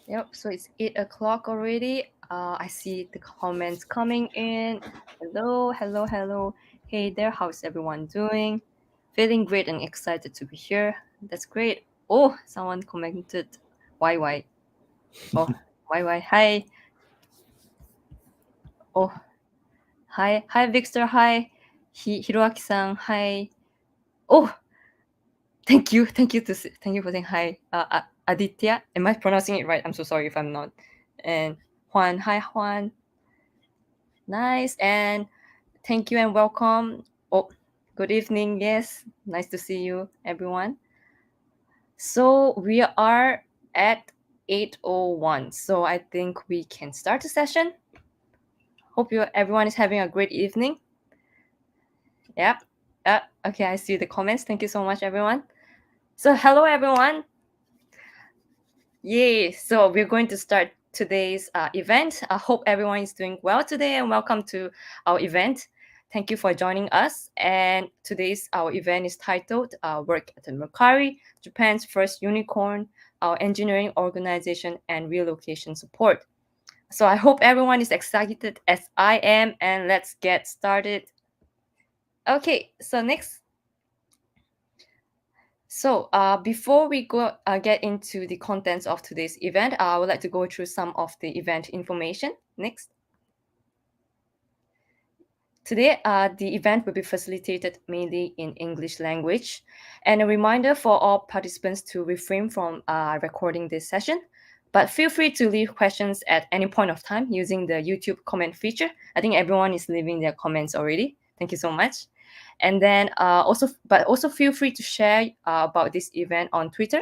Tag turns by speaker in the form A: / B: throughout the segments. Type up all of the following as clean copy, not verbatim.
A: Yep, so it's 8 o'clock already. I see the comments coming in. Hello, hello, hello. Hey there, how's everyone doing? Feeling great and excited to be here. That's great. Oh, someone commented, YY. Oh, YY, hi. Oh, hi, Victor, hi. Hiroaki-san, hi. Oh, thank you for saying hi. Aditya, am I pronouncing it right? I'm so sorry if I'm not. And Juan, hi Juan. Nice, and thank you and welcome. Oh, good evening. Yes, nice to see you, everyone. So we are at 8:01. So I think we can start the session. Hope everyone is having a great evening. Yep. Okay, I see the comments. Thank you so much, everyone. So hello, everyone. Yay! So we're going to start today's event. I hope everyone is doing well today and welcome to our event. Thank you for joining us. And today's our event is titled Work at the Macquarie, Japan's first unicorn, our engineering organization and relocation support. So I hope everyone is excited as I am, and let's get started. Okay, so next. So before we get into the contents of today's event, I would like to go through some of the event information. Next. Today, the event will be facilitated mainly in English language. And a reminder for all participants to refrain from recording this session. But feel free to leave questions at any point of time using the YouTube comment feature. I think everyone is leaving their comments already. Thank you so much. And then also feel free to share about this event on Twitter.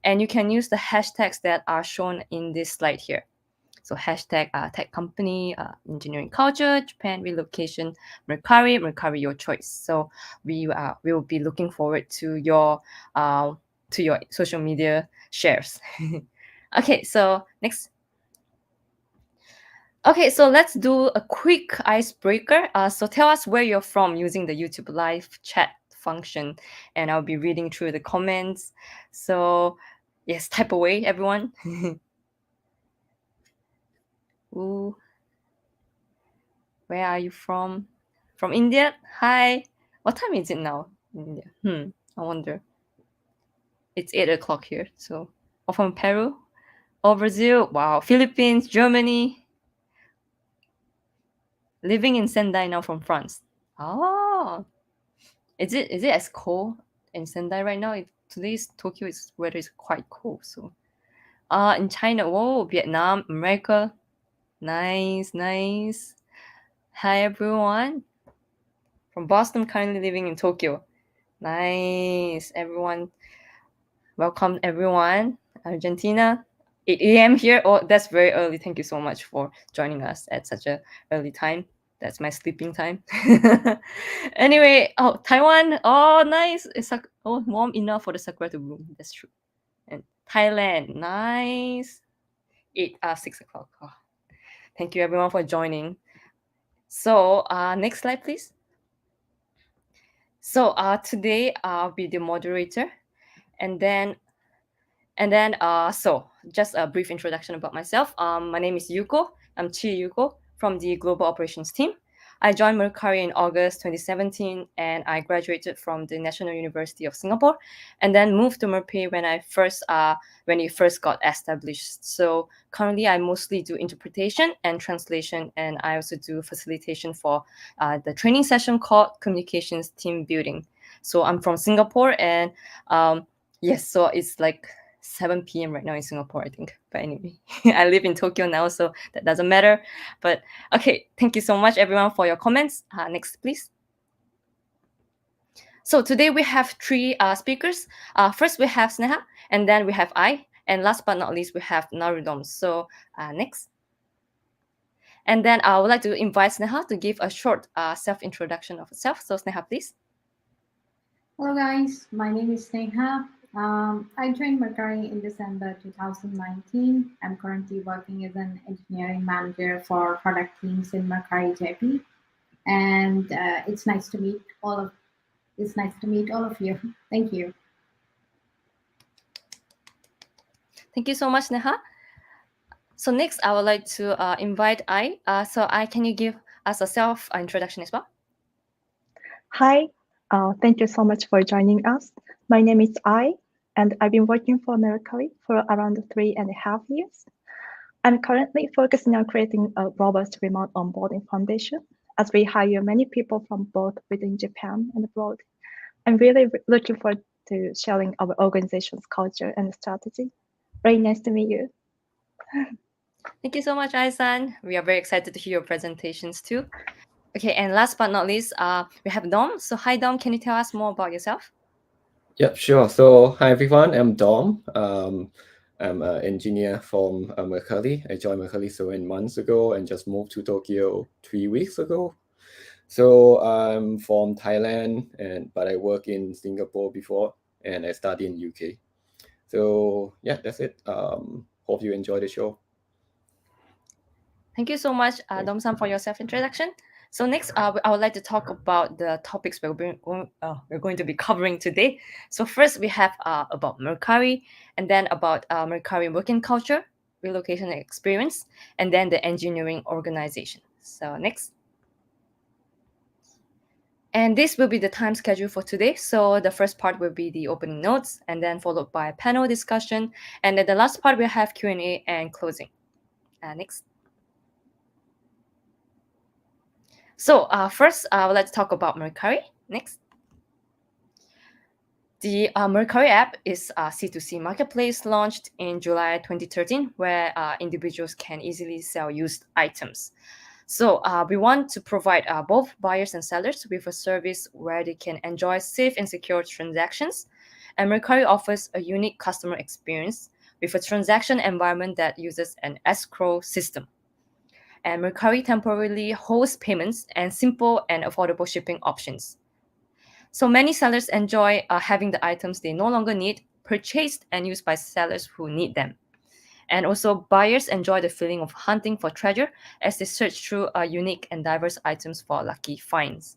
A: And you can use the hashtags that are shown in this slide here. So hashtag tech company, engineering culture, Japan relocation, Mercari your choice. So we will be looking forward to your social media shares. Okay, so next. Okay, so let's do a quick icebreaker. So tell us where you're from using the YouTube live chat function, and I'll be reading through the comments. So yes, type away, everyone. Ooh. Where are you from? From India? Hi. What time is it now in India? I wonder. It's 8 o'clock here. So, or from Peru? Or Brazil? Wow. Philippines, Germany. Living in Sendai now from France. Oh. Is it as cold in Sendai right now? Today's Tokyo weather is quite cold. So, in China, whoa, Vietnam, America. Nice, nice. Hi everyone. From Boston, currently living in Tokyo. Nice, everyone. Welcome, everyone. Argentina, 8 a.m. here. Oh, that's very early. Thank you so much for joining us at such a early time. That's my sleeping time. Anyway, Taiwan. Oh, nice. It's warm enough for the sakura to bloom. That's true. And Thailand, nice. 6 o'clock. Oh, thank you, everyone, for joining. So, next slide, please. So, today I'll be the moderator, and then so just a brief introduction about myself. My name is Yuko. I'm Chi Yuko from the Global Operations team. I joined Mercari in August 2017, and I graduated from the National University of Singapore, and then moved to Merpay when it first got established. So currently, I mostly do interpretation and translation, and I also do facilitation for the training session called Communications Team Building. So I'm from Singapore, and yes, so it's like 7 p.m. right now in Singapore, I think. But anyway, I live in Tokyo now, so that doesn't matter. But okay, thank you so much, everyone, for your comments. Next, please. So today we have three speakers. First, we have Sneha, and then we have I, and last but not least, we have Narudom. So next. And then I would like to invite Sneha to give a short self-introduction of herself. So Sneha, please.
B: Hello guys, my name is Sneha. I joined Macquarie in December 2019. I'm currently working as an engineering manager for product teams in Macquarie JP, and it's nice to meet all of you. Thank you.
A: Thank you so much, Neha. So next, I would like to invite I, can you give us a self introduction as well?
C: Hi, thank you so much for joining us. My name is I, and I've been working for Mercari for around 3.5 years. I'm currently focusing on creating a robust remote onboarding foundation as we hire many people from both within Japan and abroad. I'm really looking forward to sharing our organization's culture and strategy. Very nice to meet you.
A: Thank you so much, Ai-san. We are very excited to hear your presentations too. Okay, and last but not least, we have Dom. So hi, Dom. Can you tell us more about yourself?
D: Yep, sure. So, hi everyone, I'm Dom. I'm an engineer from Macquarie. I joined Macquarie 7 months ago and just moved to Tokyo 3 weeks ago. So, I'm from Thailand, but I work in Singapore before, and I study in UK. So, yeah, that's it. Hope you enjoy the show.
A: Thank you so much, Dom-san, for your self-introduction. So next, I would like to talk about the topics we're going to be covering today. So first, we have about Mercari, and then about Mercari working culture, relocation experience, and then the engineering organization. So next. And this will be the time schedule for today. So the first part will be the opening notes, and then followed by a panel discussion, and then the last part we'll have Q&A and closing. Next. So first, I would like to talk about Mercari. Next. The Mercari app is a C2C marketplace launched in July 2013, where individuals can easily sell used items. So we want to provide both buyers and sellers with a service where they can enjoy safe and secure transactions. And Mercari offers a unique customer experience with a transaction environment that uses an escrow system. And Mercari temporarily holds payments and simple and affordable shipping options. So many sellers enjoy having the items they no longer need purchased and used by sellers who need them. And also, buyers enjoy the feeling of hunting for treasure as they search through unique and diverse items for lucky finds.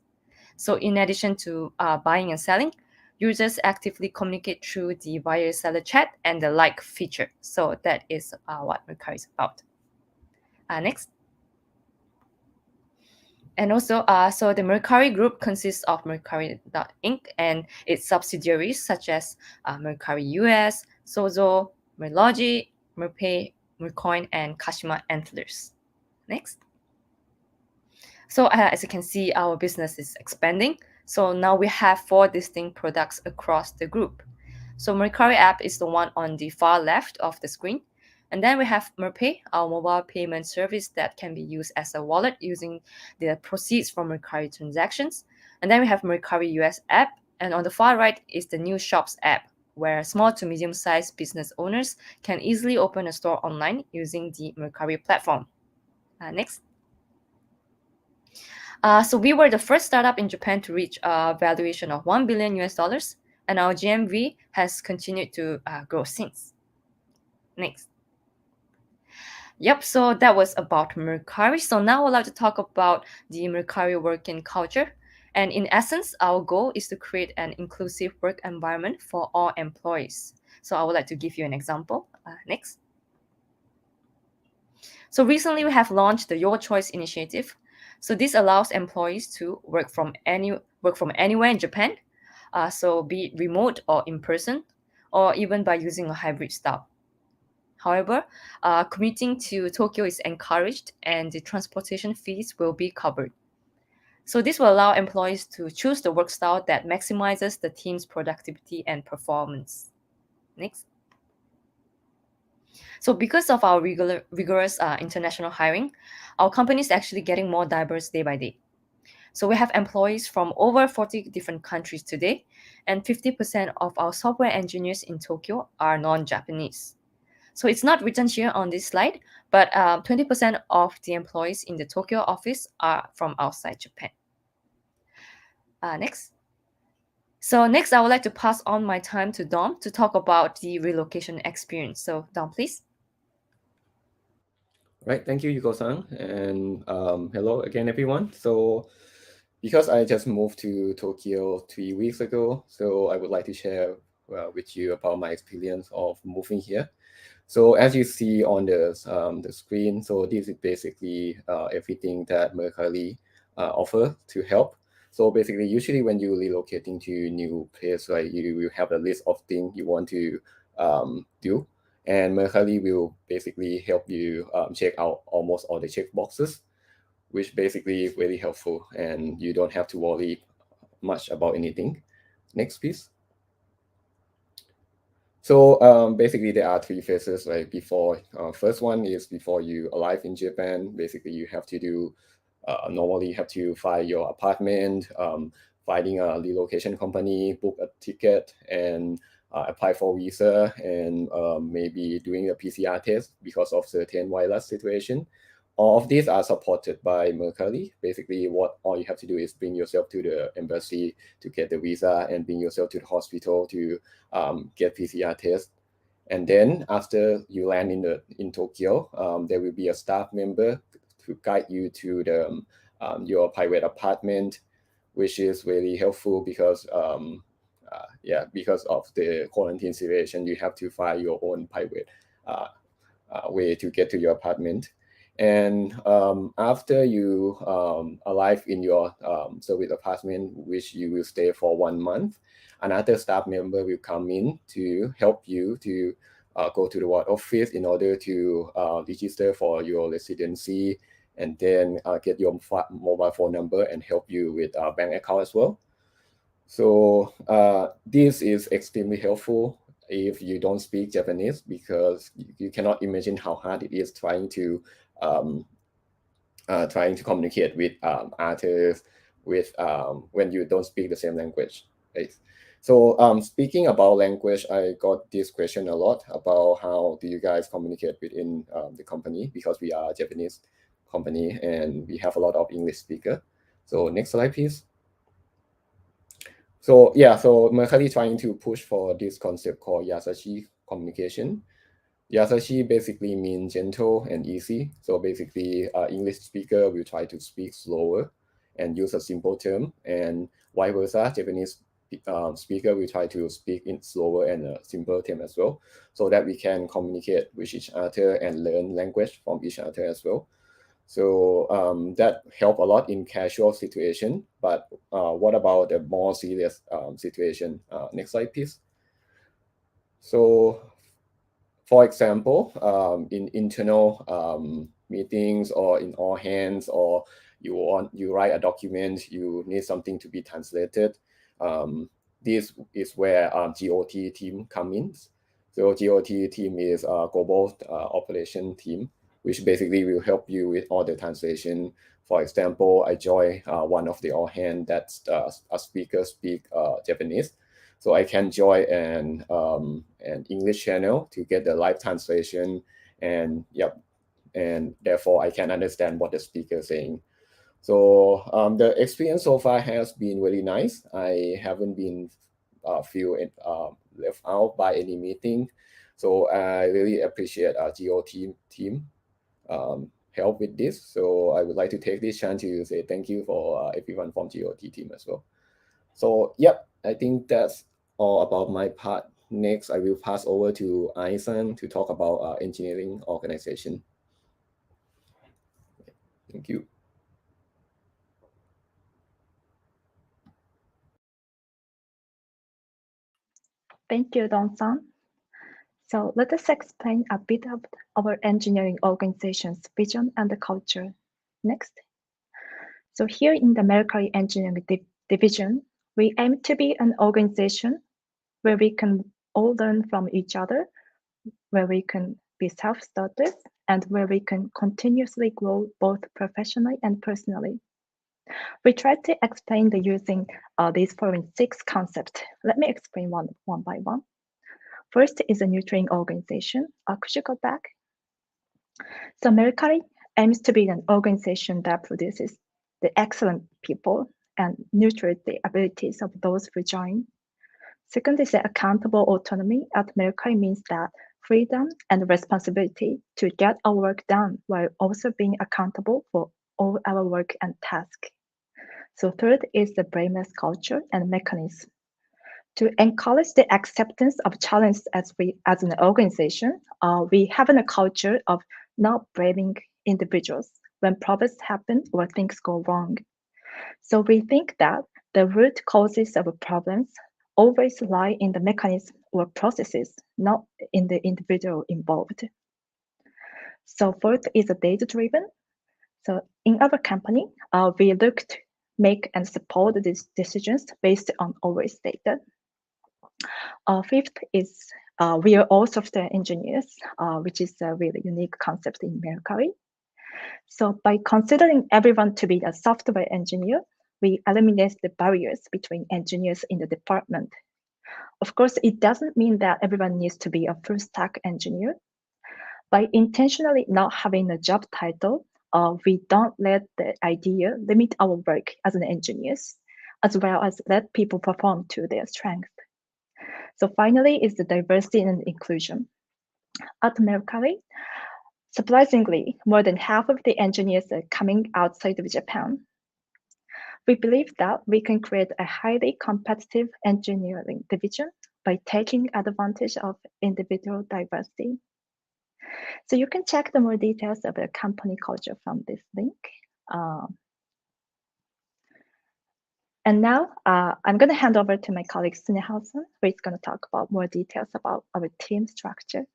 A: So, in addition to buying and selling, users actively communicate through the buyer-seller chat and the like feature. So, that is what Mercari is about. Next. And also, so the Mercari group consists of Mercari Inc. and its subsidiaries such as Mercari US, Sozo, Merlogi, Merpay, Mercoin, and Kashima Antlers. Next. So as you can see, our business is expanding. So now we have 4 distinct products across the group. So Mercari app is the one on the far left of the screen. And then we have Merpay, our mobile payment service that can be used as a wallet using the proceeds from Mercari transactions. And then we have Mercari US app. And on the far right is the new Shops app, where small to medium-sized business owners can easily open a store online using the Mercari platform. Next. So we were the first startup in Japan to reach a valuation of 1 billion US dollars, and our GMV has continued to grow since. Next. Yep, so that was about Mercari. So now I'd like to talk about the Mercari working culture. And in essence, our goal is to create an inclusive work environment for all employees. So I would like to give you an example. Next. So recently we have launched the Your Choice initiative. So this allows employees to work from anywhere in Japan. So be it remote or in person, or even by using a hybrid style. However, commuting to Tokyo is encouraged and the transportation fees will be covered. So this will allow employees to choose the work style that maximizes the team's productivity and performance. Next. So because of our rigorous international hiring, our company is actually getting more diverse day by day. So we have employees from over 40 different countries today, and 50% of our software engineers in Tokyo are non-Japanese. So it's not written here on this slide, but 20% of the employees in the Tokyo office are from outside Japan. Next. So next, I would like to pass on my time to Dom to talk about the relocation experience. So Dom, please.
D: Right, thank you, Yuko-san, and hello again, everyone. So, because I just moved to Tokyo 3 weeks ago, so I would like to share with you about my experience of moving here. So as you see on the screen, so this is basically everything that Mercari offer to help. So basically, usually when you're relocating to new place, right, you will have a list of things you want to do, and Mercari will basically help you check out almost all the check boxes, which basically is really helpful, and you don't have to worry much about anything. Next, please. So basically, there are three phases. Like before, first one is before you arrive in Japan. Basically, you have to do normally you have to find your apartment, finding a relocation company, book a ticket, and apply for visa, and maybe doing a PCR test because of certain virus situation. All of these are supported by Mercari. Basically, what all you have to do is bring yourself to the embassy to get the visa, and bring yourself to the hospital to get PCR test. And then after you land in Tokyo, there will be a staff member to guide you to the your private apartment, which is really helpful because because of the quarantine situation, you have to find your own private way to get to your apartment. And after you arrive in your service apartment, which you will stay for 1 month, another staff member will come in to help you to go to the ward office in order to register for your residency, and then get your mobile phone number and help you with a bank account as well. So this is extremely helpful if you don't speak Japanese, because you cannot imagine how hard it is trying to communicate with others with when you don't speak the same language, right? So speaking about language, I got this question a lot about how do you guys communicate within the company, because we are a Japanese company and we have a lot of English speaker. So next slide, please. So yeah, so Mercari trying to push for this concept called Yasashi Communication. Yasashi basically means gentle and easy. So basically, English speaker will try to speak slower and use a simple term, and vice versa, Japanese speaker will try to speak in slower and a simple term as well, so that we can communicate with each other and learn language from each other as well. So that help a lot in casual situation. But what about the more serious situation? Next slide, please. So for example, in internal meetings or in all hands, or you write a document, you need something to be translated. This is where GOT team come in. So GOT team is a global operation team, which basically will help you with all the translation. For example, I join one of the all hand that's a speaker speak Japanese. So I can join an English channel to get the live translation, and and therefore I can understand what the speaker is saying. So the experience so far has been really nice. I haven't been feel left out by any meeting. So I really appreciate our GOT team help with this. So I would like to take this chance to say thank you for everyone from GOT team as well. So yep, I think that's all about my part. Next, I will pass over to Aisan to talk about engineering organization. Thank you.
C: Thank you, Don-san. So let us explain a bit of our engineering organization's vision and the culture. Next. So here in the Mercari Engineering Division, we aim to be an organization where we can all learn from each other, where we can be self-starters, and where we can continuously grow both professionally and personally. We tried to explain the using these following 6 concepts. Let me explain one by one. First is a nurturing organization. Could you go back? So Mercari aims to be an organization that produces the excellent people and nurtures the abilities of those who join. Second is the accountable autonomy at Mercari means that freedom and responsibility to get our work done while also being accountable for all our work and tasks. So third is the blameless culture and mechanism. To encourage the acceptance of challenges as an organization, we have a culture of not blaming individuals when problems happen or things go wrong. So we think that the root causes of problems always lie in the mechanism or processes, not in the individual involved. So fourth is data-driven. So in our company, we look to make and support these decisions based on always data. Fifth is we are all software engineers, which is a really unique concept in Mercari. So by considering everyone to be a software engineer, we eliminate the barriers between engineers in the department. Of course, it doesn't mean that everyone needs to be a full stack engineer. By intentionally not having a job title, we don't let the idea limit our work as an engineers, as well as let people perform to their strength. So finally is the diversity and inclusion. At Mercari, surprisingly, more than half of the engineers are coming outside of Japan. We believe that we can create a highly competitive engineering division by taking advantage of individual diversity. So you can check the more details of the company culture from this link. And now I'm going to hand over to my colleague Sunehausen, who is going to talk about more details about our team structure.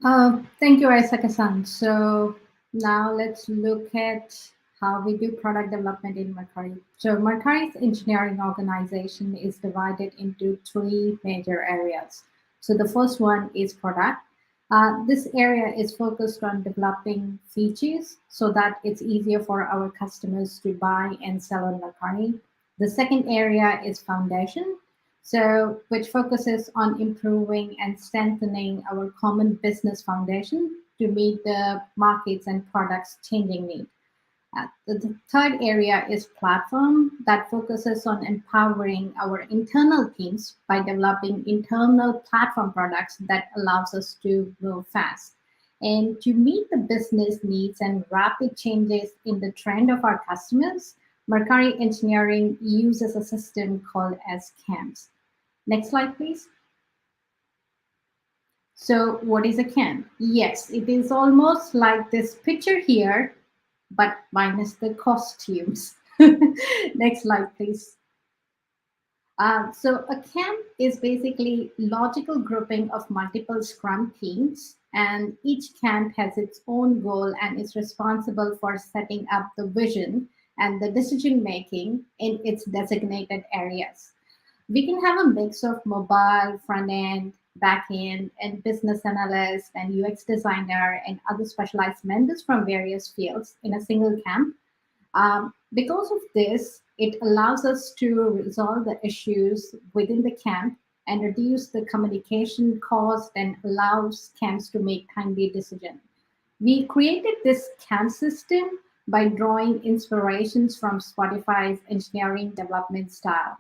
B: Thank you, Isaka-san. So now let's look at how we do product development in Macquarie. So Macquarie's engineering organization is divided into three major areas. So the first one is product. This area is focused on developing features so that it's easier for our customers to buy and sell on Macquarie. The second area is foundation, so which focuses on improving and strengthening our common business foundation to meet the markets and products changing need. The third area is platform that focuses on empowering our internal teams by developing internal platform products that allows us to grow fast. And to meet the business needs and rapid changes in the trend of our customers, Mercari Engineering uses a system called as CAMS. Next slide, please. So what is a CAM? Yes, it is almost like this picture here, but minus the costumes. Next slide, please. So a camp is basically logical grouping of multiple Scrum teams, and each camp has its own goal and is responsible for setting up the vision and the decision making in its designated areas. We can have a mix of mobile, front end, back end, and business analyst and UX designer and other specialized members from various fields in a single camp. Because of this, it allows us to resolve the issues within the camp and reduce the communication cost and allows camps to make timely decisions. We created this camp system by drawing inspirations from Spotify's engineering development style.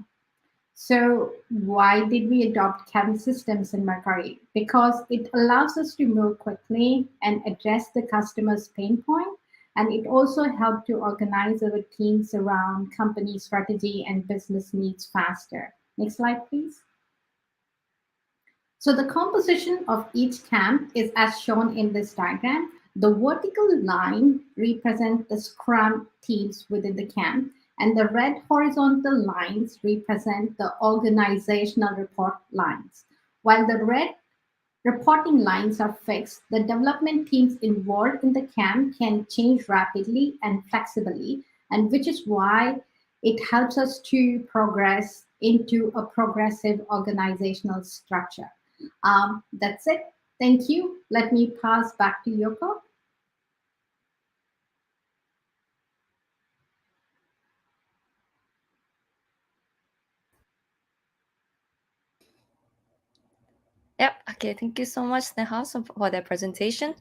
B: So why did we adopt camp systems in Mercari? Because it allows us to move quickly and address the customer's pain point, and it also helped to organize our teams around company strategy and business needs faster. Next slide, please. So the composition of each camp is as shown in this diagram. The vertical line represents the Scrum teams within the camp, and the red horizontal lines represent the organizational report lines. While the red reporting lines are fixed, the development teams involved in the camp can change rapidly and flexibly, and which is why it helps us to progress into a progressive organizational structure. That's it. Thank you. Let me pass back to Yoko.
A: Yep. Okay. Thank you so much, Sneha, for that presentation.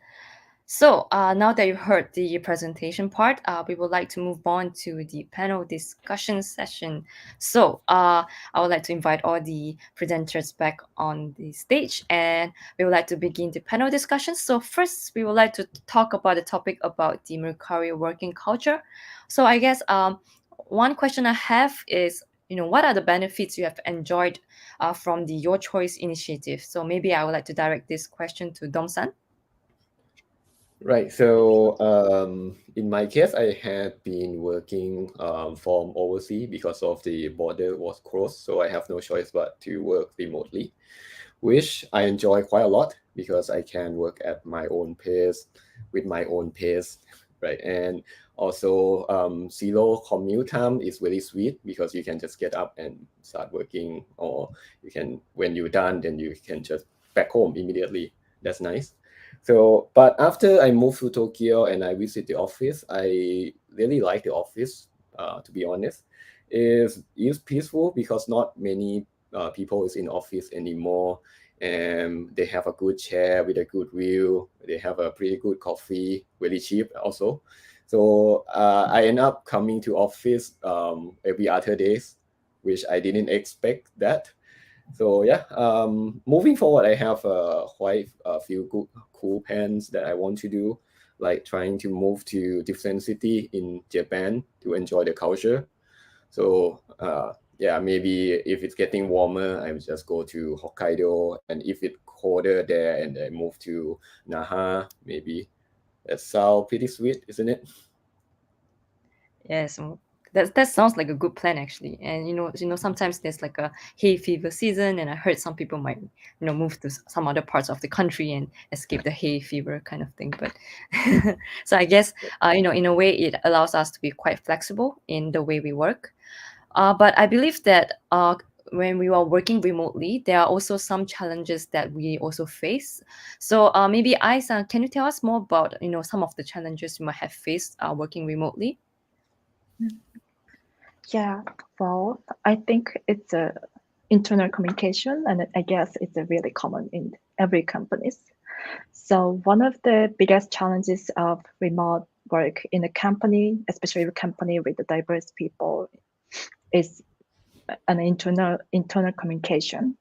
A: So now that you've heard the presentation part, we would like to move on to the panel discussion session. So I would like to invite all the presenters back on the stage, and we would like to begin the panel discussion. So first, we would like to talk about the topic about the Mercari working culture. So I guess one question I have is, what are the benefits you have enjoyed from the Your Choice initiative? So maybe I would like to direct this question to Dom-san.
D: Right. So in my case, I had been working from overseas because of the border was closed. So I have no choice but to work remotely, which I enjoy quite a lot because I can work at my own pace with my own pace, right? And also zero commute time is really sweet because you can just get up and start working, or you can, when you're done, then you can just back home immediately. That's nice. So, but after I moved to Tokyo and I visit the office, I really like the office. To be honest, is peaceful because not many people is in office anymore, and they have a good chair with a good view. They have a pretty good coffee, really cheap also. So I end up coming to office every other days, which I didn't expect that. So yeah, moving forward, I have quite a few cool plans that I want to do, like trying to move to different city in Japan to enjoy the culture. So yeah, maybe if it's getting warmer, I will just go to Hokkaido, and if it's colder there, and I move to Naha, maybe. That sounds pretty sweet, isn't it?
A: Yes, that sounds like a good plan actually. And sometimes there's like a hay fever season, and I heard some people might move to some other parts of the country and escape the hay fever kind of thing. But so I guess in a way it allows us to be quite flexible in the way we work. But I believe that when we are working remotely, there are also some challenges that we also face. So maybe Aisan, can you tell us more about some of the challenges you might have faced working remotely?
C: Yeah, well, I think it's a internal communication, and I guess it's a really common in every companies. So one of the biggest challenges of remote work in a company, especially a company with diverse people, is an internal communication.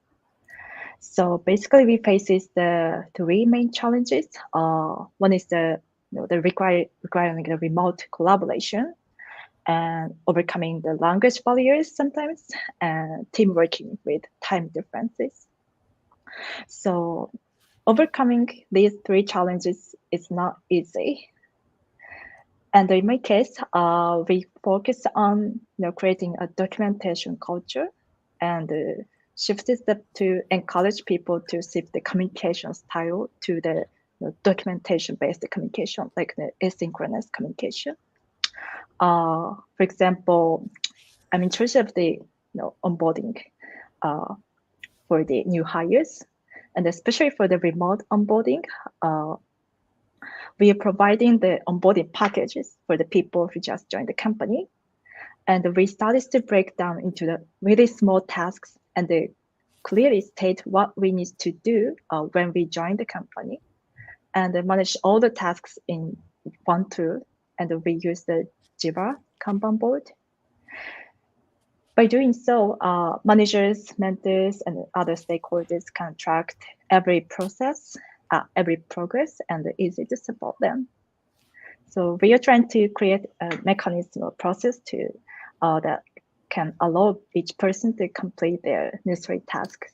C: So basically, we faces the three main challenges. One is the requiring the remote collaboration and overcoming the language barriers sometimes, and team working with time differences. So overcoming these three challenges is not easy. And in my case, we focus on creating a documentation culture and shifted step to encourage people to shift the communication style to the documentation-based communication, like the asynchronous communication. For example, I'm in charge of the onboarding for the new hires, and especially for the remote onboarding, we are providing the onboarding packages for the people who just joined the company. And we started to break down into the really small tasks and clearly state what we need to do when we join the company, and manage all the tasks in one tool. And we use the Jira Kanban board. By doing so, managers, mentors, and other stakeholders can track every process, every progress, and easy to support them. So we are trying to create a mechanism or process to that can allow each person to complete their necessary tasks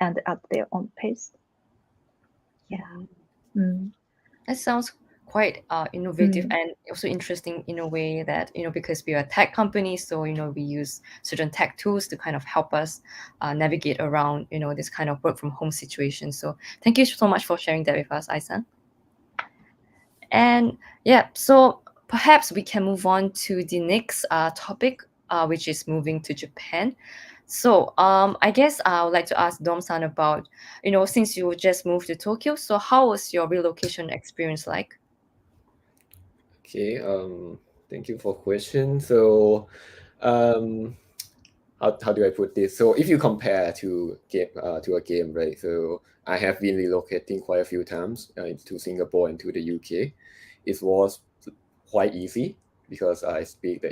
C: and at their own pace. Yeah.
A: That sounds quite innovative and also interesting in a way that because we are a tech company, so we use certain tech tools to kind of help us navigate around this kind of work from home situation. So thank you so much for sharing that with us, Aisan. And yeah, so perhaps we can move on to the next topic, which is moving to Japan. So I guess I would like to ask Dom-san about, since you just moved to Tokyo, so how was your relocation experience like?
D: Okay. Thank you for question. So, how do I put this? So if you compare to a game, right? So I have been relocating quite a few times to Singapore and to the UK. It was quite easy because I speak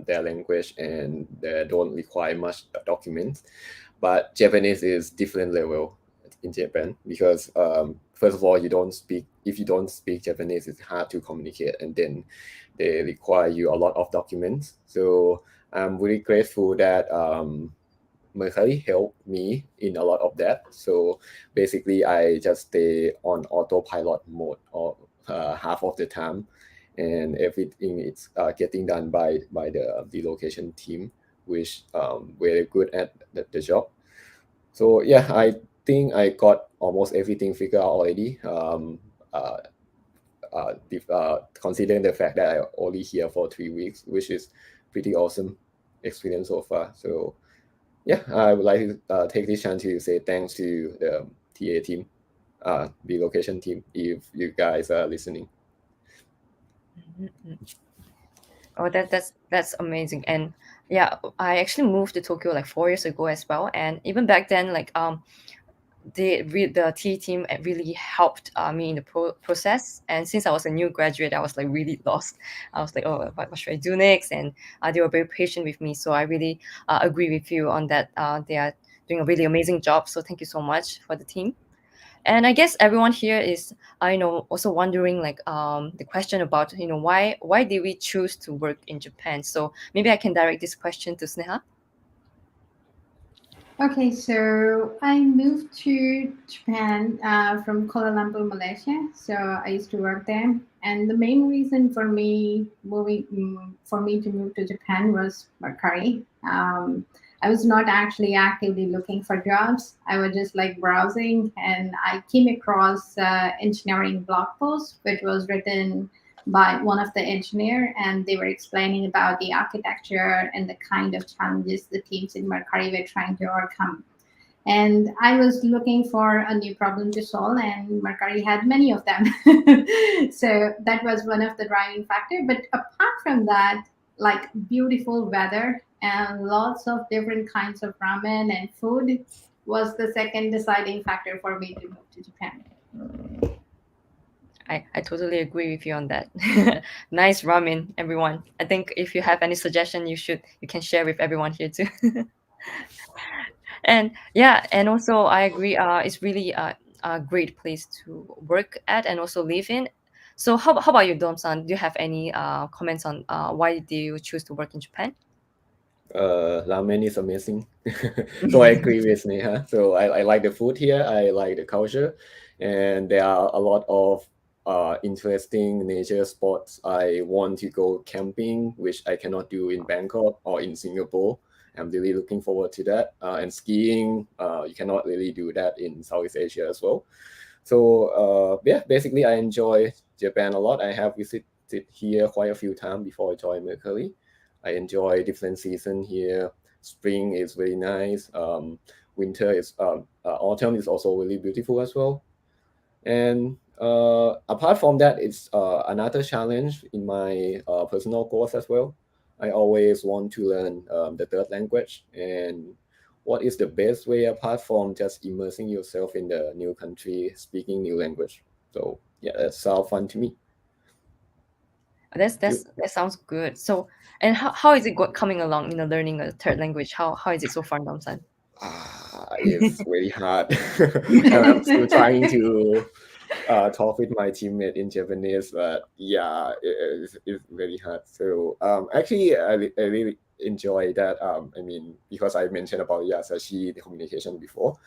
D: their language and they don't require much documents. But Japanese is different level in Japan because first of all, if you don't speak Japanese, it's hard to communicate, and then they require you a lot of documents. So I'm really grateful that Mercari helped me in a lot of that. So basically, I just stay on autopilot mode or half of the time, and everything is getting done by the relocation team, which very good at the job. So yeah, I think I got almost everything figured out already. Considering the fact that I only here for 3 weeks, which is pretty awesome experience so far. So yeah, I would like to take this chance to say thanks to the TA team, the location team, if you guys are listening.
A: Oh, that's amazing. And yeah, I actually moved to Tokyo like 4 years ago as well. And even back then, like the T team really helped me in the process. And since I was a new graduate, I was like really lost. I was like, oh, what should I do next? And they were very patient with me. So I really agree with you on that. They are doing a really amazing job. So thank you so much for the team. And I guess everyone here is, also wondering like the question about, why did we choose to work in Japan? So maybe I can direct this question to Sneha.
B: Okay, so I moved to Japan from Kuala Lumpur, Malaysia. So I used to work there, and the main reason for me to move to Japan was Mercari. I was not actually actively looking for jobs. I was just like browsing, and I came across engineering blog post, which was written by one of the engineer, and they were explaining about the architecture and the kind of challenges the teams in Mercari were trying to overcome. And I was looking for a new problem to solve, and Mercari had many of them. So that was one of the driving factor. But apart from that, like beautiful weather and lots of different kinds of ramen and food was the second deciding factor for me to move to Japan.
A: I totally agree with you on that. Nice ramen, everyone. I think if you have any suggestion, you can share with everyone here too. And yeah, and also I agree. It's really a great place to work at and also live in. So how about you, Dom-san? Do you have any comments on why do you choose to work in Japan?
D: Ramen is amazing. So I agree with Neha. So I like the food here. I like the culture, and there are a lot of interesting nature spots. I want to go camping, which I cannot do in Bangkok or in Singapore. I'm really looking forward to that. And skiing, you cannot really do that in Southeast Asia as well. So yeah, basically I enjoy Japan a lot. I have visited here quite a few times before I joined Mercury. I enjoy different season here. Spring is very nice. Winter is autumn is also really beautiful as well. And apart from that, it's another challenge in my personal course as well. I always want to learn the third language, and what is the best way apart from just immersing yourself in the new country, speaking new language. So yeah, that sounds fun to me.
A: That sounds good. So, and how is it coming along in learning a third language? How is it so far, Dom-san?
D: It's very hard. I'm still trying to talk with my teammate in Japanese, but yeah, it's very hard. So actually, I really enjoy that. I mean, because I mentioned about Yasashi communication before,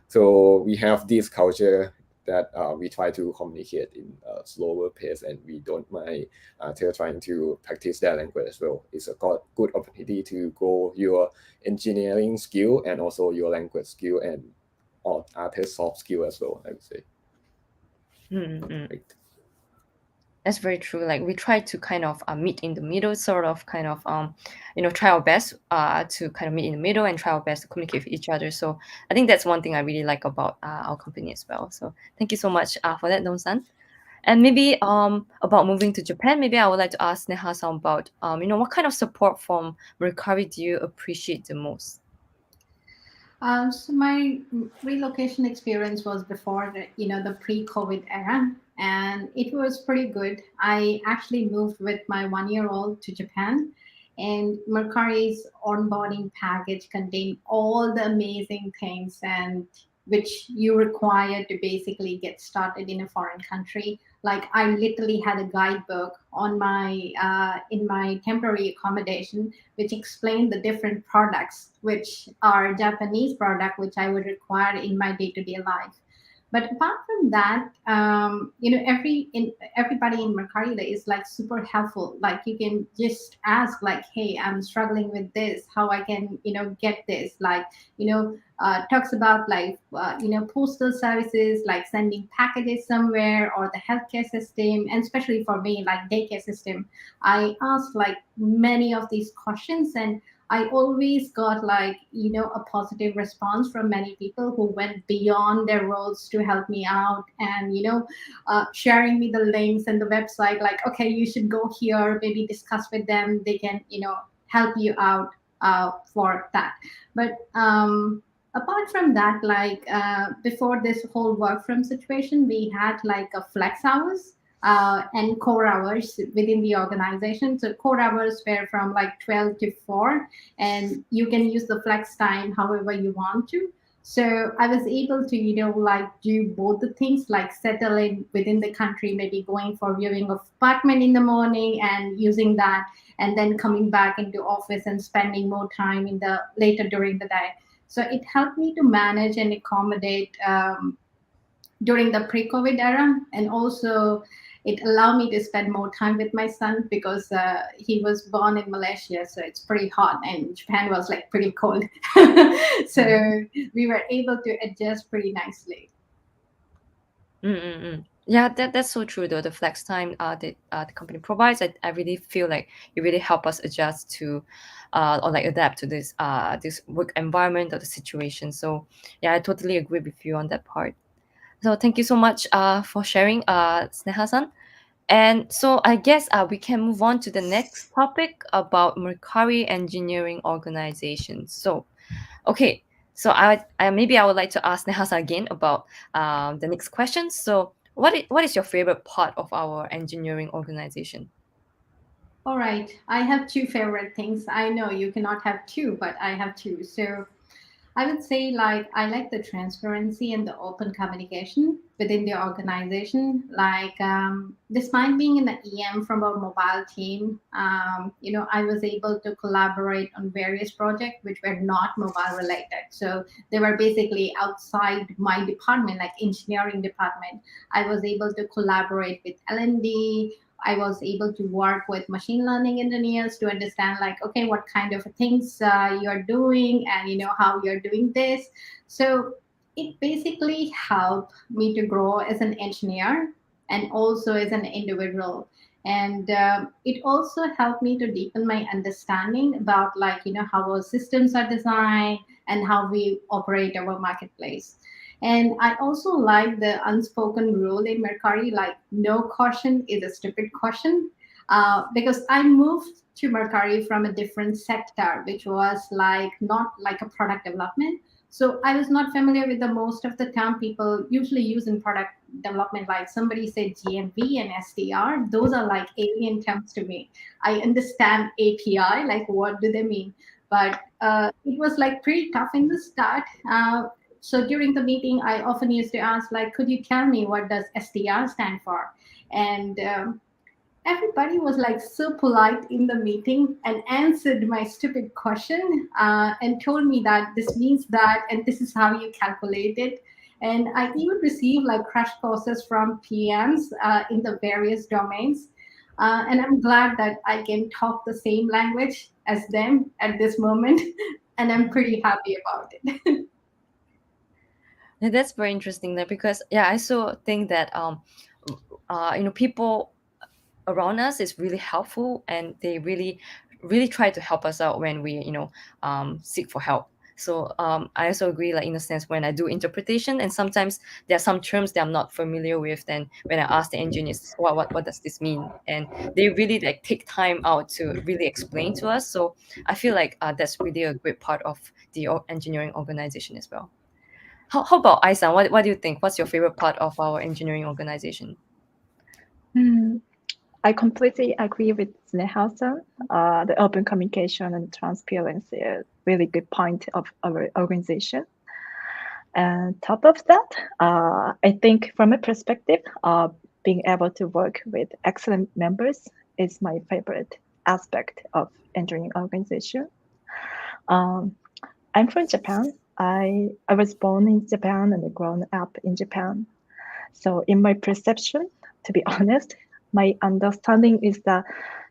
D: so we have this culture that we try to communicate in a slower pace, and we don't mind trying to practice that language as well. It's a good opportunity to grow your engineering skill and also your language skill and other soft skill as well, I would say. Right.
A: That's very true. Like we try to kind of meet in the middle, sort of try our best to kind of meet in the middle and try our best to communicate with each other. So I think that's one thing I really like about our company as well. So thank you so much for that, Dong-san. And maybe about moving to Japan, maybe I would like to ask Neha-san about what kind of support from Mercari do you appreciate the most?
B: So my relocation experience was before the pre-COVID era, and it was pretty good. I actually moved with my 1-year-old to Japan, and Mercari's onboarding package contained all the amazing things, and which you require to basically get started in a foreign country. Like I literally had a guidebook on my in my temporary accommodation, which explained the different products, which are Japanese product, which I would require in my day-to-day life. But apart from that, everybody in Mercari is like super helpful. Like you can just ask, like, "Hey, I'm struggling with this. How I can, get this?" Like, talks about like, postal services, like sending packages somewhere, or the healthcare system, and especially for me, like daycare system. I asked like many of these questions, and I always got like, a positive response from many people who went beyond their roles to help me out, and, sharing me the links and the website, like, okay, you should go here, maybe discuss with them. They can, help you out for that. But apart from that, like before this whole work from situation, we had like a flex hours and core hours within the organization. So core hours were from like 12 to 4, and you can use the flex time however you want to. So I was able to, like do both the things, like settle in within the country, maybe going for viewing of apartment in the morning and using that, and then coming back into office and spending more time in the later during the day. So it helped me to manage and accommodate during the pre-COVID era, and also it allowed me to spend more time with my son because he was born in Malaysia, so it's pretty hot, and Japan was like pretty cold. So we were able to adjust pretty nicely.
A: Yeah, that's so true though. The flex time the company provides, I really feel like it really help us adjust to or like adapt to this work environment or the situation. So yeah, I totally agree with you on that part. So thank you so much for sharing, Sneha-san. And so I guess we can move on to the next topic about Mercari Engineering Organization. So, okay, so I maybe I would like to ask Neha again about the next question. So, what is your favorite part of our engineering organization?
B: All right, I have two favorite things. I know you cannot have two, but I have two. So I would say like I like the transparency and the open communication within the organization. Like despite being in the EM from a mobile team, I was able to collaborate on various projects which were not mobile related. So they were basically outside my department, like engineering department. I was able to collaborate with L&D. I was able to work with machine learning engineers to understand like, okay, what kind of things you're doing, and how you're doing this. So it basically helped me to grow as an engineer and also as an individual. And it also helped me to deepen my understanding about like, how our systems are designed and how we operate our marketplace. And I also like the unspoken rule in Mercari, like no question is a stupid question. Because I moved to Mercari from a different sector, which was like not like a product development. So I was not familiar with the most of the term people usually use in product development. Like somebody said GMV and SDR, those are like alien terms to me. I understand API, like what do they mean? But it was like pretty tough in the start. So during the meeting, I often used to ask, like, could you tell me what does SDR stand for? And everybody was like so polite in the meeting and answered my stupid question and told me that this means that, and this is how you calculate it. And I even received like crash courses from PMs in the various domains. And I'm glad that I can talk the same language as them at this moment. And I'm pretty happy about it.
A: Yeah, that's very interesting there because yeah, I also think that people around us is really helpful and they really try to help us out when we seek for help. So I also agree, like in a sense, when I do interpretation and sometimes there are some terms that I'm not familiar with, then when I ask the engineers what does this mean, and they really like take time out to really explain to us. So I feel like that's really a great part of the engineering organization as well. How about Aisan? What do you think? What's your favorite part of our engineering organization?
C: I completely agree with Sneha-san. The open communication and transparency is really good point of our organization. And top of that, I think from a perspective, being able to work with excellent members is my favorite aspect of engineering organization. I'm from Japan. I was born in Japan and grown up in Japan. So in my perception, to be honest, my understanding is that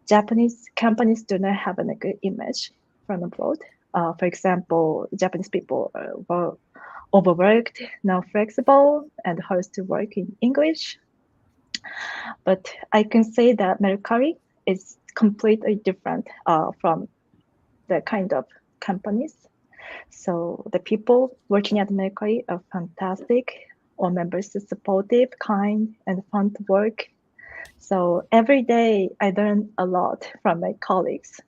C: Japanese companies do not have a good image from abroad. For example, Japanese people were overworked, not flexible, and hard to work in English. But I can say that Mercari is completely different from the kind of companies. So the people working at Mercari are fantastic. All members are supportive, kind, and fun to work. So every day I learn a lot from my colleagues.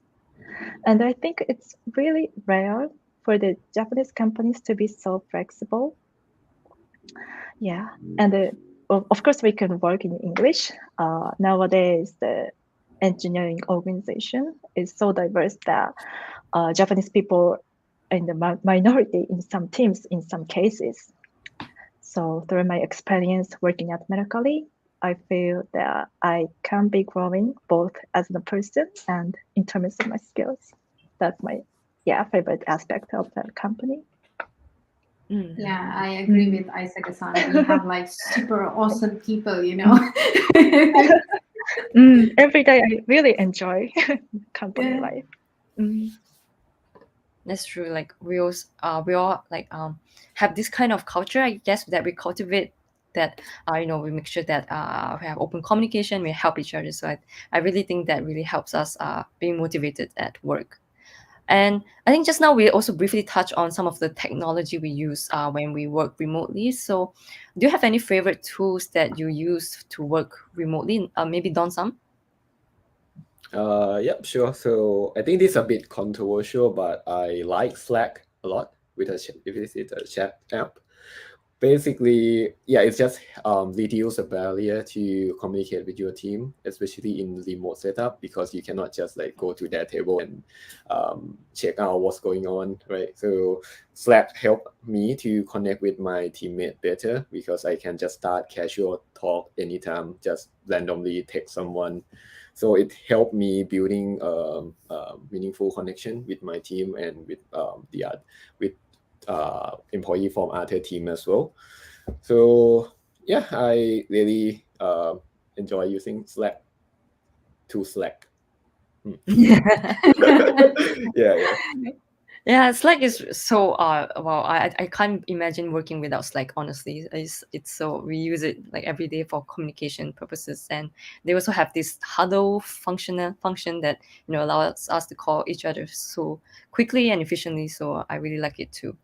C: And I think it's really rare for the Japanese companies to be so flexible. Yeah, and of course we can work in English. Nowadays, the engineering organization is so diverse that Japanese people are in the minority in some teams, in some cases. So through my experience working at Mercari, I feel that I can be growing both as a person and in terms of my skills. That's my favorite aspect of the company.
B: Yeah, I agree with Isaac-san. We have like super awesome people,
C: Every day I really enjoy company
B: Yeah.
C: life.
A: That's true. Like we all like have this kind of culture, I guess, that we cultivate. That we make sure that we have open communication, we help each other. So I really think that really helps us being motivated at work. And I think just now we also briefly touched on some of the technology we use when we work remotely. So, do you have any favorite tools that you use to work remotely? Maybe Don-san?
D: Yep, sure. So I think this is a bit controversial, but I like Slack a lot with if it is a chat app. Basically, yeah, it's just reduce the barrier to communicate with your team, especially in remote setup, because you cannot just like go to their table and check out what's going on, right? So Slack helped me to connect with my teammate better because I can just start casual talk anytime, just randomly text someone. So it helped me building meaningful connection with my team and with employee from other team as well. So yeah, I really enjoy using Slack to Slack. Yeah.
A: Yeah, Slack is so well. I can't imagine working without Slack. Honestly, it's so we use it like every day for communication purposes, and they also have this huddle function that allows us to call each other so quickly and efficiently. So I really like it too.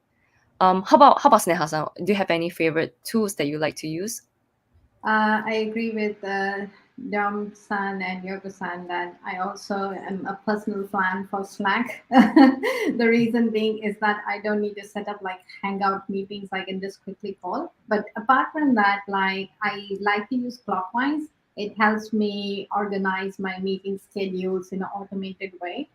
A: How about Sneha-san? Do you have any favorite tools that you like to use?
B: I agree with Dom-san and Yoko-san that I also am a personal fan for Slack. The reason being is that I don't need to set up like hangout meetings. I can just quickly call. But apart from that, like I like to use Clockwise. It helps me organize my meeting schedules in an automated way.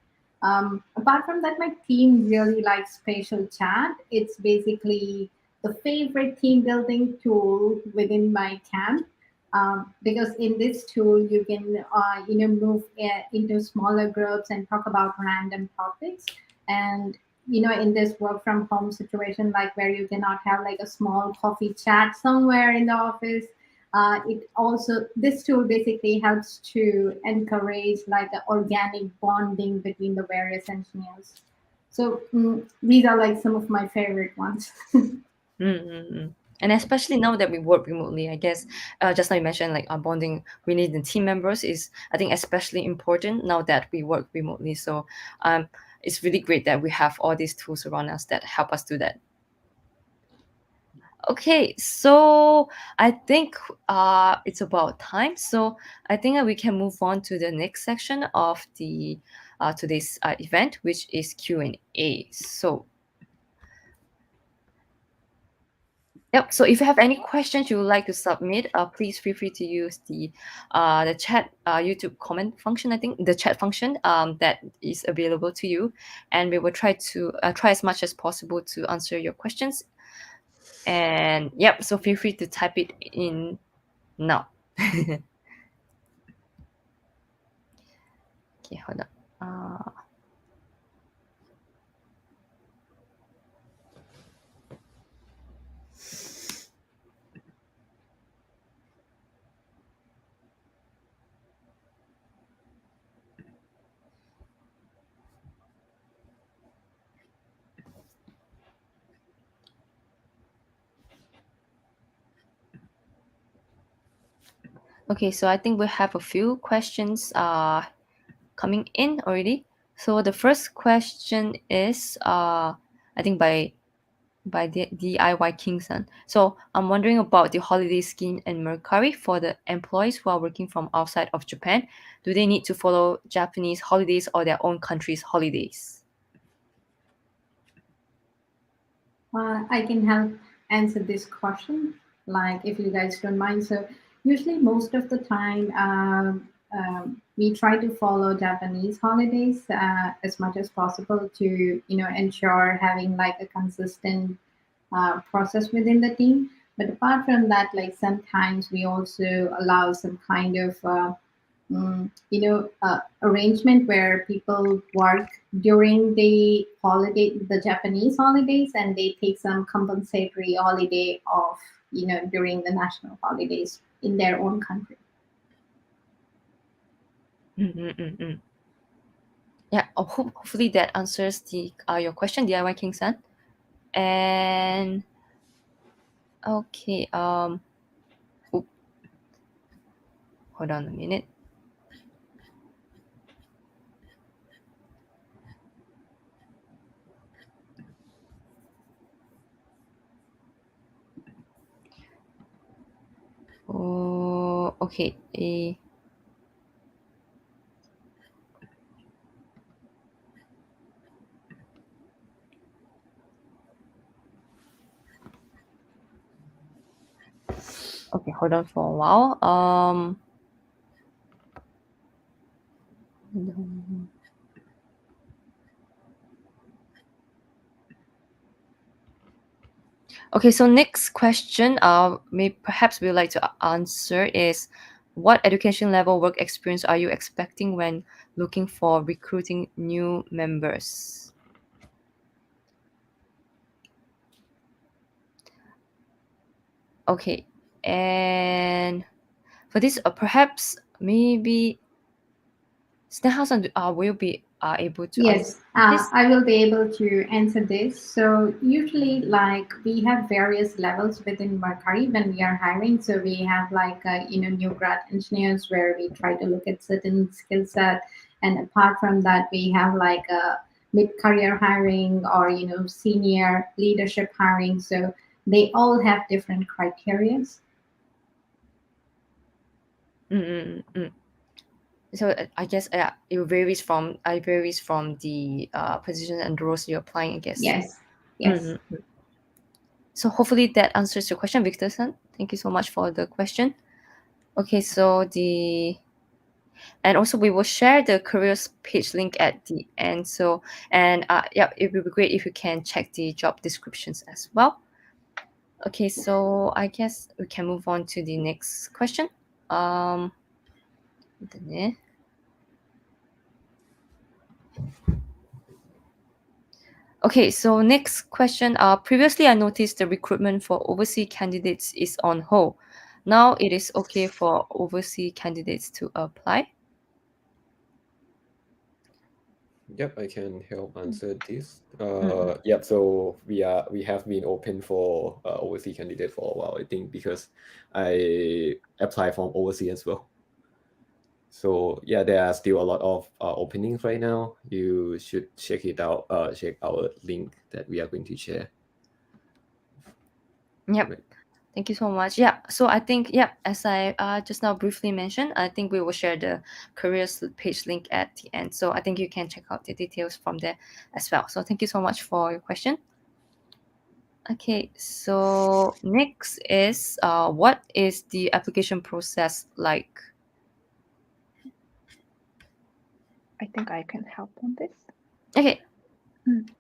B: Apart from that, my team really likes spatial chat. It's basically the favorite team building tool within my camp, because in this tool you can move into smaller groups and talk about random topics. And in this work from home situation, like where you cannot have like a small coffee chat somewhere in the office, it also, this tool basically helps to encourage like an organic bonding between the various engineers. So these are like some of my favorite ones.
A: Mm-hmm. And especially now that we work remotely, I guess just like you mentioned, like bonding within the team members is, I think, especially important now that we work remotely. So it's really great that we have all these tools around us that help us do that. Okay, so I think it's about time. So I think we can move on to the next section of the today's event, which is Q&A. So yep. So if you have any questions you would like to submit, please feel free to use the chat YouTube comment function. I think the chat function that is available to you, and we will try as much as possible to answer your questions. And yep, so feel free to type it in now. Okay, hold on. Okay, so I think we have a few questions coming in already. So the first question is I think by the DIY Kingston. So I'm wondering about the holiday scheme in Mercari for the employees who are working from outside of Japan. Do they need to follow Japanese holidays or their own country's holidays?
B: I can help answer this question, like if you guys don't mind. So usually most of the time, we try to follow Japanese holidays as much as possible to, ensure having like a consistent process within the team. But apart from that, like sometimes we also allow some kind of arrangement where people work during the Japanese holidays, and they take some compensatory holiday off, during the national holidays in their own country.
A: Mm-mm-mm-mm. Yeah, hopefully that answers your question, DIY King-san. And okay, hold on a minute. Oh, okay. Okay, hold on for a while. Okay, so next question, perhaps we'd like to answer is, what education level work experience are you expecting when looking for recruiting new members? Okay, and for this, perhaps maybe Sneha-san will be able to answer
B: Yes,
A: this.
B: I will be able to answer this. So usually, like we have various levels within Mercari when we are hiring. So we have like new grad engineers where we try to look at certain skill set, and apart from that, we have like a mid-career hiring or senior leadership hiring. So they all have different criterias.
A: Mm-mm-mm. So I guess it varies from the position and roles you're applying, I guess.
B: Yes, yes.
A: Mm-hmm. So hopefully that answers your question, Victor-san. Thank you so much for the question. Okay, so and also we will share the careers page link at the end. So it will be great if you can check the job descriptions as well. Okay, so I guess we can move on to the next question. Okay, so next question. Previously, I noticed the recruitment for overseas candidates is on hold. Now it is okay for overseas candidates to apply.
D: Yep, I can help answer this.
A: Mm-mm.
D: Yep, so we have been open for overseas candidate for a while, I think, because I apply from overseas as well. So yeah, there are still a lot of openings right now. You should check it out. Check our link that we are going to share.
A: Yep.
D: Right.
A: Thank you so much. Yeah. So I think, as I just now briefly mentioned, I think we will share the careers page link at the end. So I think you can check out the details from there as well. So thank you so much for your question. Okay. So next is, what is the application process like?
C: I think I can help on this.
A: Okay.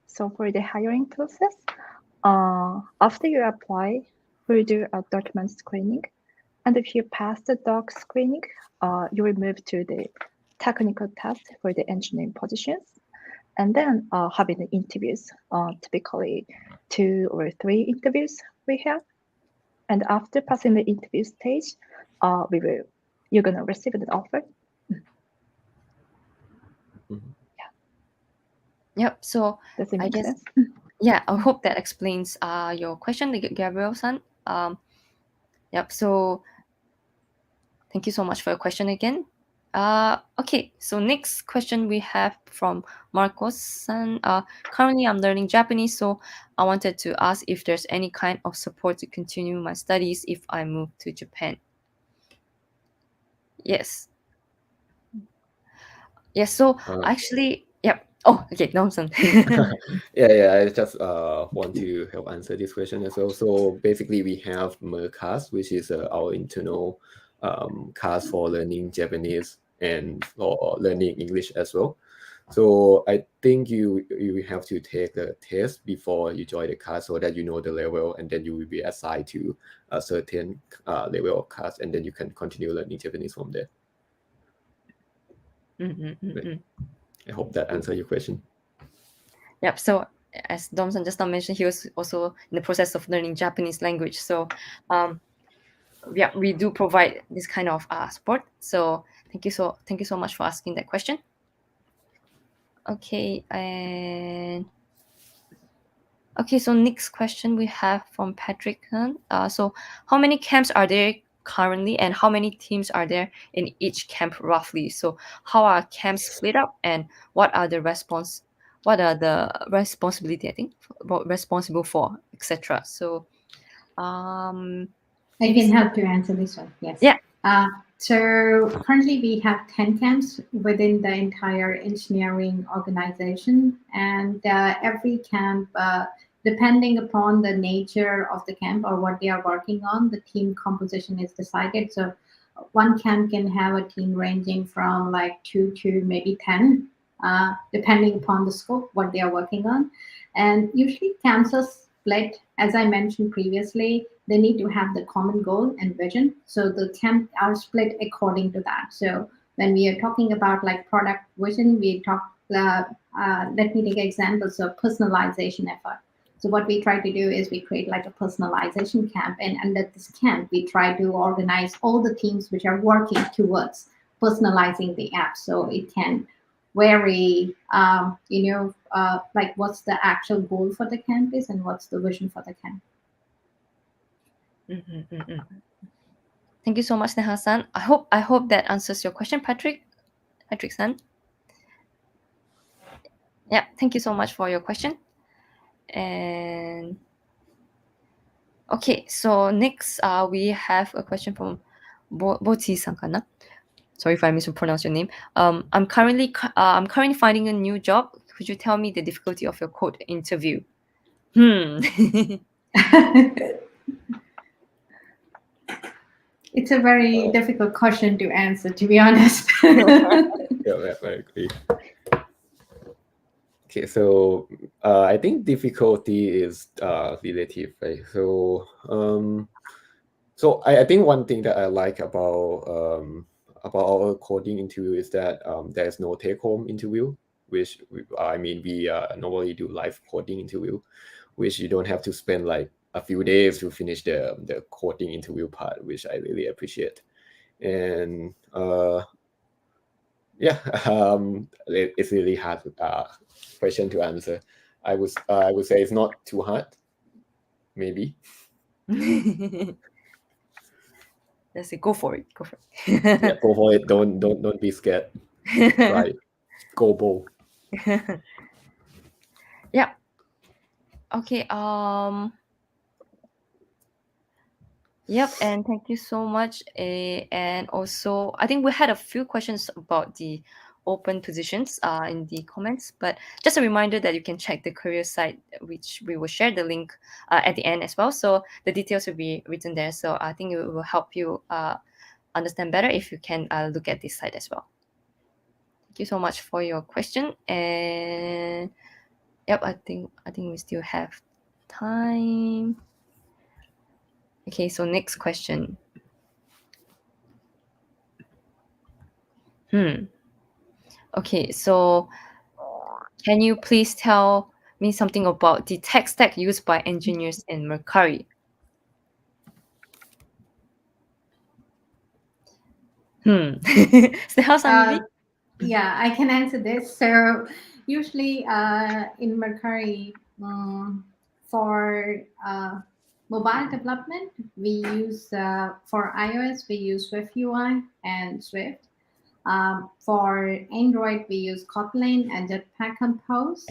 C: So for the hiring process, After you apply, we do a document screening. And if you pass the doc screening, you will move to the technical test for the engineering positions. And then having the interviews, typically 2 or 3 interviews we have. And after passing the interview stage, you're gonna receive an offer.
A: Yep. So
C: Does it
A: I
C: make
A: guess
C: sense?
A: yeah, I hope that explains your question, Gabriel-san. Yep. So thank you so much for your question again. Okay, so next question we have from Marcos-san. Currently, I'm learning Japanese, so I wanted to ask if there's any kind of support to continue my studies if I move to Japan. Yes. Yes. So actually, yep. Oh, okay, Dom-san.
D: Yeah, I just want to help answer this question as well. So basically, we have Mercari, which is our internal class for learning Japanese and for learning English as well. So I think you have to take a test before you join the class so that you know the level, and then you will be assigned to a certain level of class, and then you can continue learning Japanese from there. I hope that answered your question.
A: Yep. So as Domson just now mentioned, he was also in the process of learning Japanese language. So yeah, we do provide this kind of support. So thank you so much for asking that question. Okay, and okay, so next question we have from Patrick. So how many camps are there currently, and how many teams are there in each camp roughly? So how are camps split up, and what are the responsibility, I think, responsible for, etc. So
B: I can help to answer this one. Yes.
A: Yeah.
B: So currently we have 10 camps within the entire engineering organization, and every camp, depending upon the nature of the camp or what they are working on, the team composition is decided. So one camp can have a team ranging from like 2 to maybe 10, depending upon the scope, what they are working on. And usually camps are split, as I mentioned previously. They need to have the common goal and vision. So the camp are split according to that. So when we are talking about like product vision, we talk, let me take examples of personalization effort. So what we try to do is we create like a personalization camp, and under this camp, we try to organize all the teams which are working towards personalizing the app. So it can vary, like what's the actual goal for the camp is and what's the vision for the camp.
A: Thank you so much, Neha-san. I hope that answers your question, Patrick-san. Yeah, thank you so much for your question. And okay, so next we have a question from Bochi-san. Sorry if I mispronounced your name. I'm currently finding a new job. Could you tell me the difficulty of your code interview?
B: It's a very difficult question to answer, to be honest.
D: Yeah, I agree. Okay, so I think difficulty is relative, right? So I think one thing that I like about our coding interview is that there's no take-home interview, which we normally do live coding interview, which you don't have to spend like a few days to finish the coding interview part, which I really appreciate. And yeah, it's really hard question to answer. I would say it's not too hard, maybe.
A: Let's say go for it.
D: Yeah, go for it. Don't be scared. Try it. Go bold.
A: Yeah. Okay. Yep, and thank you so much. And also, I think we had a few questions about the open positions in the comments, but just a reminder that you can check the career site, which we will share the link at the end as well. So the details will be written there. So I think it will help you understand better if you can look at this site as well. Thank you so much for your question. And yep, I think we still have time. Okay, so next question. Okay, so can you please tell me something about the tech stack used by engineers in Mercari? Sneha-san, maybe?
B: Yeah, I can answer this. So usually in Mercari, for mobile development, we use for iOS we use Swift UI and Swift. For Android, we use Kotlin and Jetpack Compose.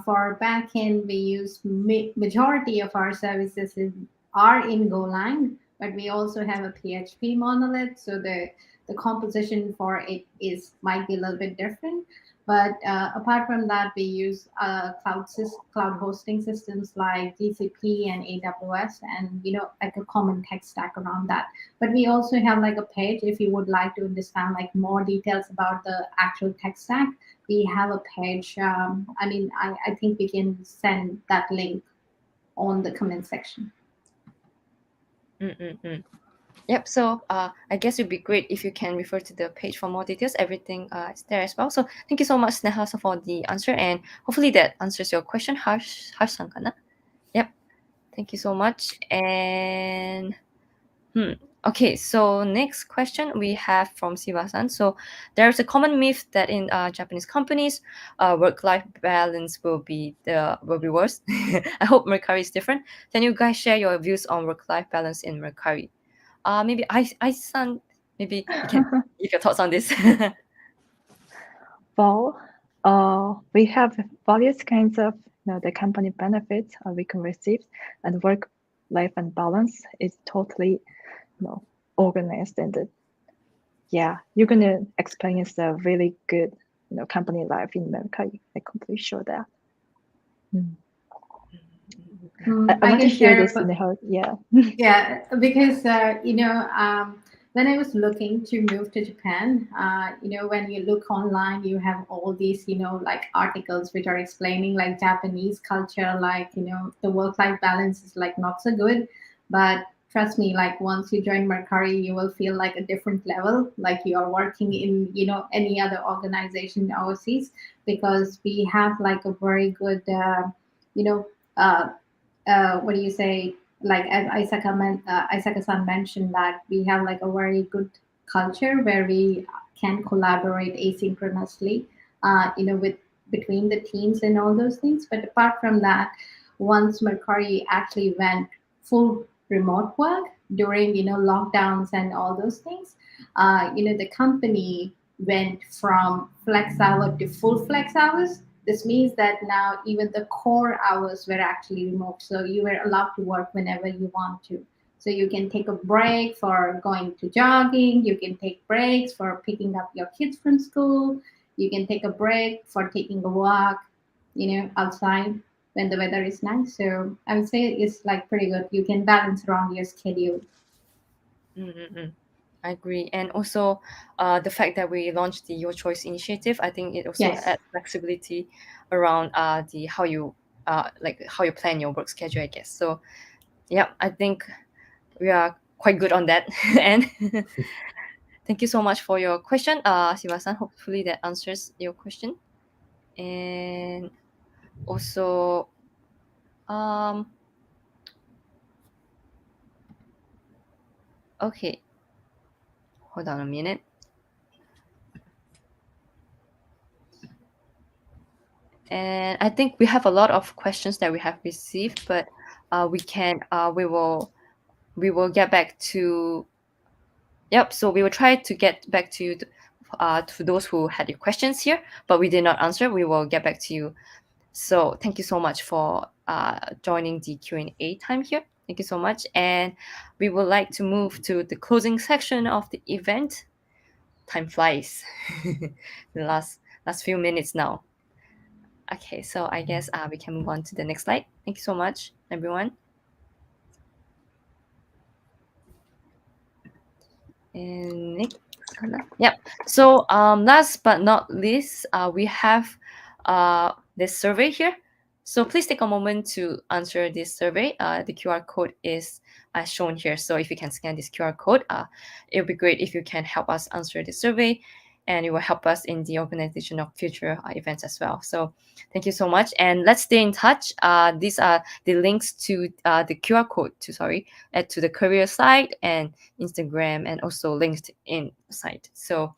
B: For backend, we use majority of our services are in Golang, but we also have a PHP monolith, so the composition for it is might be a little bit different. But apart from that, we use cloud hosting systems like GCP and AWS, and like a common tech stack around that. But we also have like a page if you would like to understand like more details about the actual tech stack. We have a page. I think we can send that link on the comment section.
A: Yep. So I guess it'd be great if you can refer to the page for more details. Everything is there as well. So thank you so much, Sneha, for the answer, and hopefully that answers your question. Harsh Sankana. Yep. Thank you so much. And okay, so next question we have from Siva-san. So there's a common myth that in Japanese companies, work-life balance will be worse. I hope Mercari is different. Can you guys share your views on work-life balance in Mercari? Maybe I-san, maybe you can give your thoughts on this.
C: Well, we have various kinds of the company benefits we can receive, and work-life and balance is totally organized, and yeah, you're gonna experience a really good company life in Mercari. I'm completely sure that. I want to hear this in the heart. Yeah.
B: Yeah, because when I was looking to move to Japan, when you look online, you have all these, like articles which are explaining like Japanese culture, like, the work-life balance is like not so good. But trust me, like once you join Mercari, you will feel like a different level, like you are working in, any other organization overseas, because we have like a very good, you know, uh, what do you say? Like as Isaka-san mentioned, that we have like a very good culture where we can collaborate asynchronously, with between the teams and all those things. But apart from that, once Mercari actually went full remote work during lockdowns and all those things, the company went from flex hour to full flex hours. This means that now even the core hours were actually remote. So you were allowed to work whenever you want to. So you can take a break for going to jogging. You can take breaks for picking up your kids from school. You can take a break for taking a walk, outside when the weather is nice. So I would say it's like pretty good. You can balance around your schedule.
A: I agree. And also the fact that we launched the Your Choice initiative, I think it also
B: Yes.
A: adds flexibility around the how you plan your work schedule, I guess. So yeah, I think we are quite good on that. And thank you so much for your question, Siva-san. Hopefully that answers your question. And also okay, hold on a minute. And I think we have a lot of questions that we have received, but we will get back to. Yep. So we will try to get back to those who had your questions here, but we did not answer. We will get back to you. So thank you so much for joining the Q&A time here. Thank you so much. And we would like to move to the closing section of the event. Time flies. The last few minutes now. Okay, so I guess we can move on to the next slide. Thank you so much, everyone. And next, yep. So last but not least, we have this survey here. So please take a moment to answer this survey. The QR code is shown here. So if you can scan this QR code, it would be great if you can help us answer the survey, and it will help us in the organization of future events as well. So thank you so much, and let's stay in touch. These are the links to the QR code to the career site and Instagram, and also LinkedIn site. So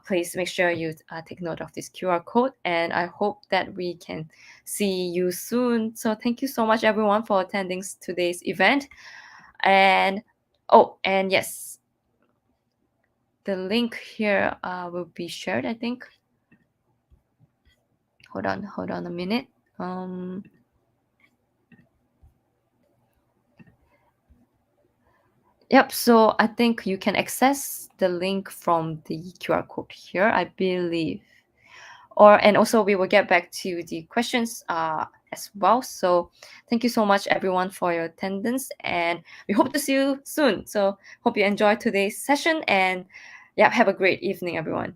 A: please make sure you take note of this QR code, and I hope that we can see you soon. So thank you so much, everyone, for attending today's event. And yes, the link here will be shared, I think. Hold on a minute. Yep, so I think you can access the link from the QR code here, I believe. And also we will get back to the questions as well. So thank you so much, everyone, for your attendance, and we hope to see you soon. So hope you enjoyed today's session, and yeah, have a great evening, everyone.